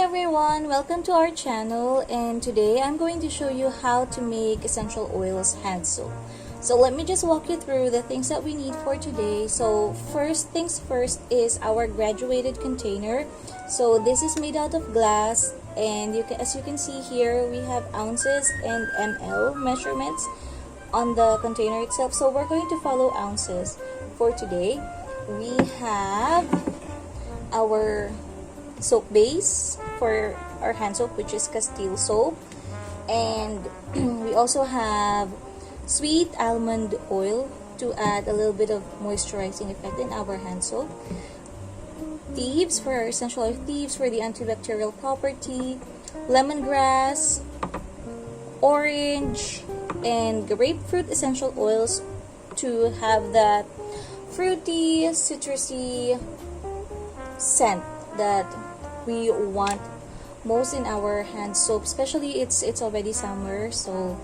everyone, welcome to our channel, and today I'm going to show you how to make essential oils hand soap. So let me just walk you through the things that we need for today. So first things first is our graduated container. So this is made out of glass, and as you can see here, we have ounces and ml measurements on the container itself. So we're going to follow ounces for today. We have our soap base for our hand soap, which is Castile soap, and we also have sweet almond oil to add a little bit of moisturizing effect in our hand soap. Thieves for our essential oil, Thieves for the antibacterial property, lemongrass, orange, and grapefruit essential oils to have that fruity, citrusy scent that we want most in our hand soap, especially it's already summer, so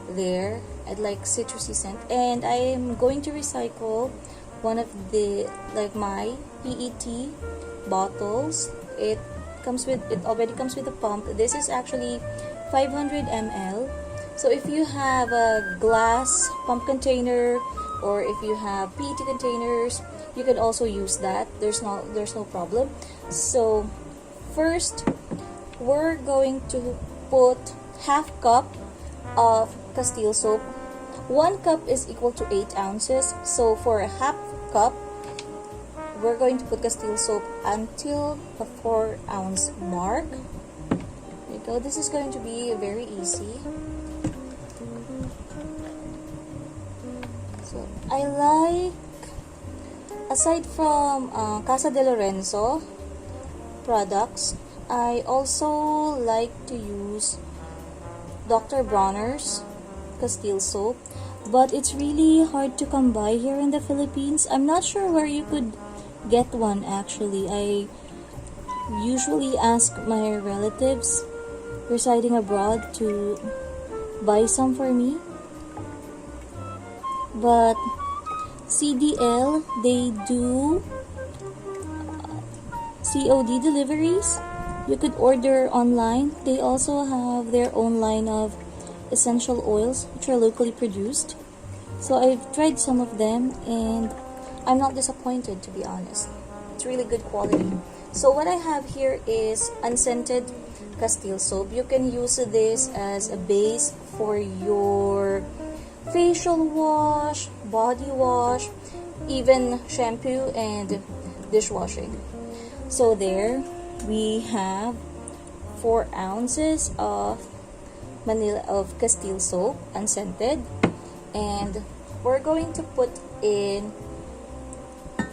there I'd like citrusy scent. And I am going to recycle one of the my PET bottles. It already comes with a pump. This is actually 500 ml. So if you have a glass pump container or if you have PET containers, you can also use that. There's no problem. So first, we're going to put half cup of Castile soap. 1 cup is equal to 8 ounces. So for a half cup, we're going to put Castile soap until the 4 ounce mark. There you go. This is going to be very easy. So I like, aside from Casa de Lorenzo products, I also like to use Dr. Bronner's Castile soap, but it's really hard to come by here in the Philippines. I'm not sure where you could get one actually. I usually ask my relatives residing abroad to buy some for me, but CDL, they do COD deliveries. You could order online. They also have their own line of essential oils which are locally produced. So I've tried some of them and I'm not disappointed, to be honest. It's really good quality. So what I have here is Unscented Castile soap. You can use this as a base for your facial wash, body wash, even shampoo and dishwashing. So there we have 4 ounces of Castile soap, unscented, and we're going to put in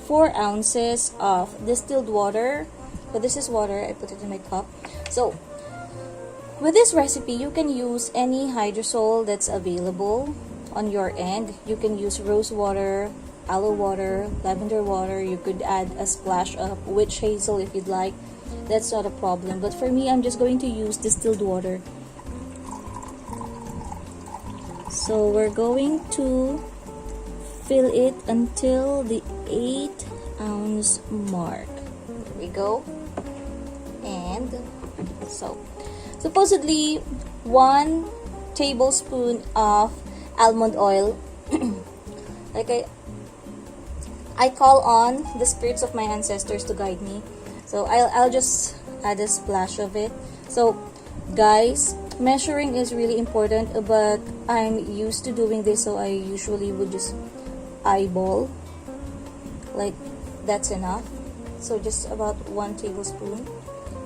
4 ounces of distilled water. So this is water, I put it in my cup. So with this recipe, you can use any hydrosol that's available on your end. You can use rose water, aloe water, lavender water. You could add a splash of witch hazel if you'd like. That's not a problem, but for me, I'm just going to use distilled water. So we're going to fill it until the 8 ounce mark. There we go. And so supposedly 1 tablespoon of almond oil. Like I call on the spirits of my ancestors to guide me. So I'll just add a splash of it. So guys, measuring is really important, but I'm used to doing this, so I usually would just eyeball. Like, that's enough. So just about 1 tablespoon,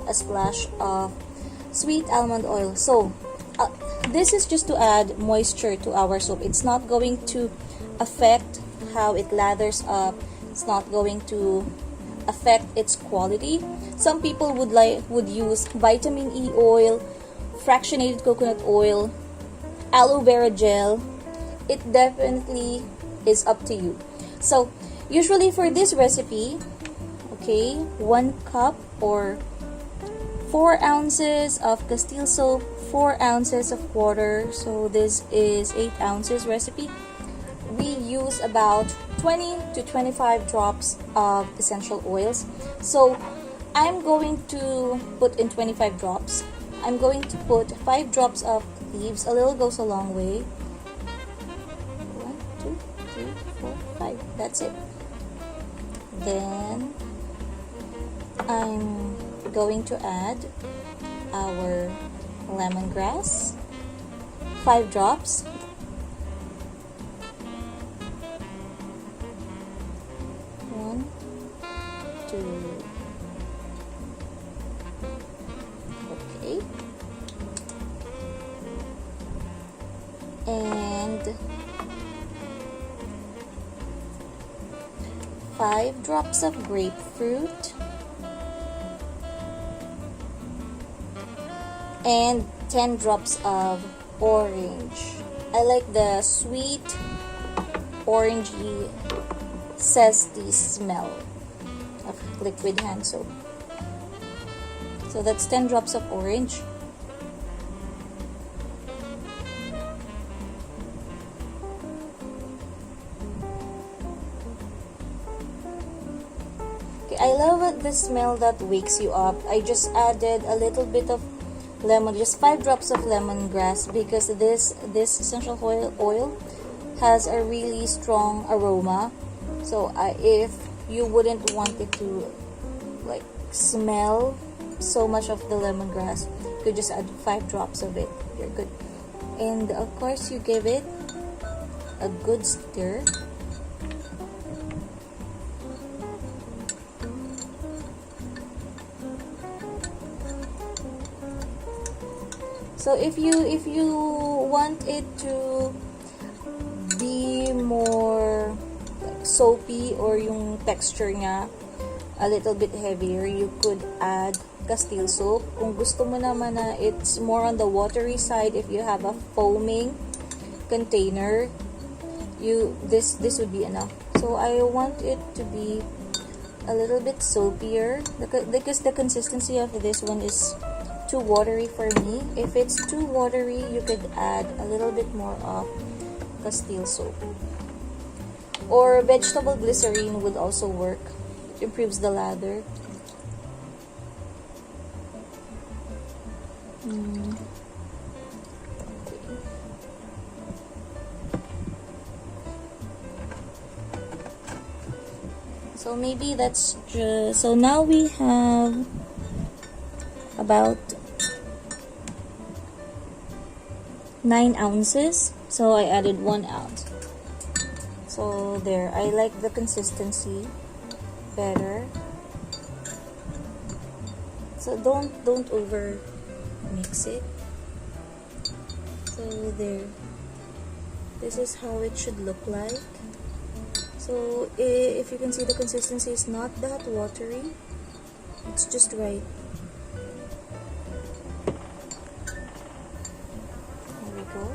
a splash of sweet almond oil. So this is just to add moisture to our soap. It's not going to affect how it lathers up. It's not going to affect its quality. Some people would use vitamin E oil, fractionated coconut oil, aloe vera gel. It definitely is up to you. So usually for this recipe, okay, 1 cup or 4 ounces of Castile soap, 4 ounces of water. So this is 8 ounces recipe. We use about 20 to 25 drops of essential oils. So I'm going to put in 25 drops. I'm going to put 5 drops of Thieves. A little goes a long way. 1, 2, 3, 4, 5. That's it. Then I'm going to add our lemongrass. 5 drops. One, two. Okay. And 5 drops of grapefruit. And 10 drops of orange. I like the sweet, orangey, zesty smell of liquid hand soap. So that's 10 drops of orange. Okay, I love the smell that wakes you up. I just added a little bit of lemon, just 5 drops of lemongrass, because this essential oil has a really strong aroma. So if you wouldn't want it to like smell so much of the lemongrass, you could just add 5 drops of it. You're good. And of course, you give it a good stir. So if you want it to be more like soapy, or yung texture niya a little bit heavier, you could add Castile soap. Kung gusto mo naman na it's more on the watery side, if you have a foaming container, this would be enough. So I want it to be a little bit soapier, because the consistency of this one is too watery for me. If it's too watery, you could add a little bit more of Castile soap. Or vegetable glycerin would also work. It improves the lather. So maybe that's just... So now we have about 9 ounces. So I added 1 ounce. So there, I like the consistency better. So don't over mix it. So there, this is how it should look like. So if you can see, the consistency is not that watery, it's just right. There we go.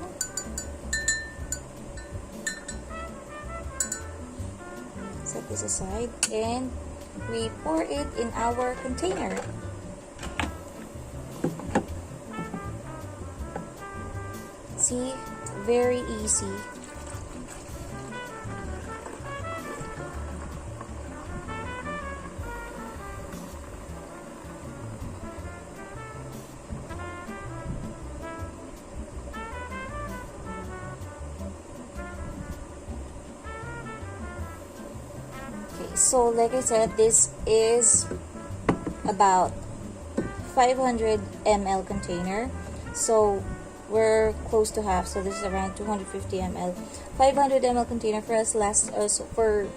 Set this aside and we pour it in our container. See, very easy. So like I said, this is about 500 ml container, so we're close to half, so this is around 250 ml. 500 ml container for us lasts us for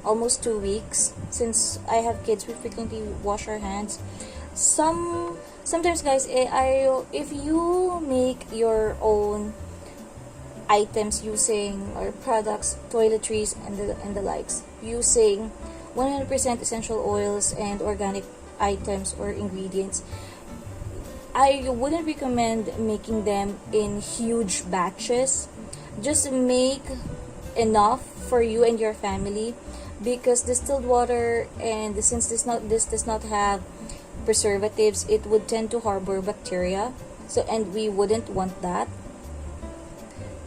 almost 2 weeks. Since I have kids, we frequently wash our hands. Sometimes guys, if you make your own items using, or products, toiletries and the likes, using 100% essential oils and organic items or ingredients, I wouldn't recommend making them in huge batches. Just make enough for you and your family, because distilled water, and since this does not have preservatives, it would tend to harbor bacteria, so, and we wouldn't want that.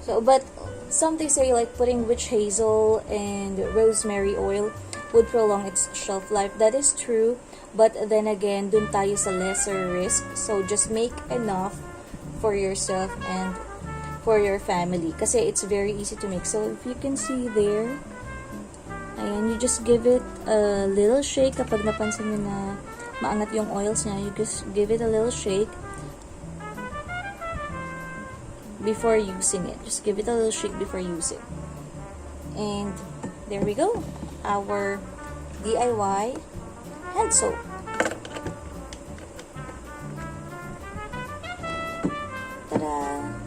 So, but some they say like putting witch hazel and rosemary oil would prolong its shelf life. That is true, But then again, dun tayo sa lesser risk. So, just make enough for yourself and for your family. Kasi it's very easy to make. So, if you can see there, ayan, you just give it a little shake. Kapag napansin nyo na maangat yung oils niya, you just give it a little shake before using it. Just give it a little shake before using. And there we go. Our DIY hand soap. Ta-da!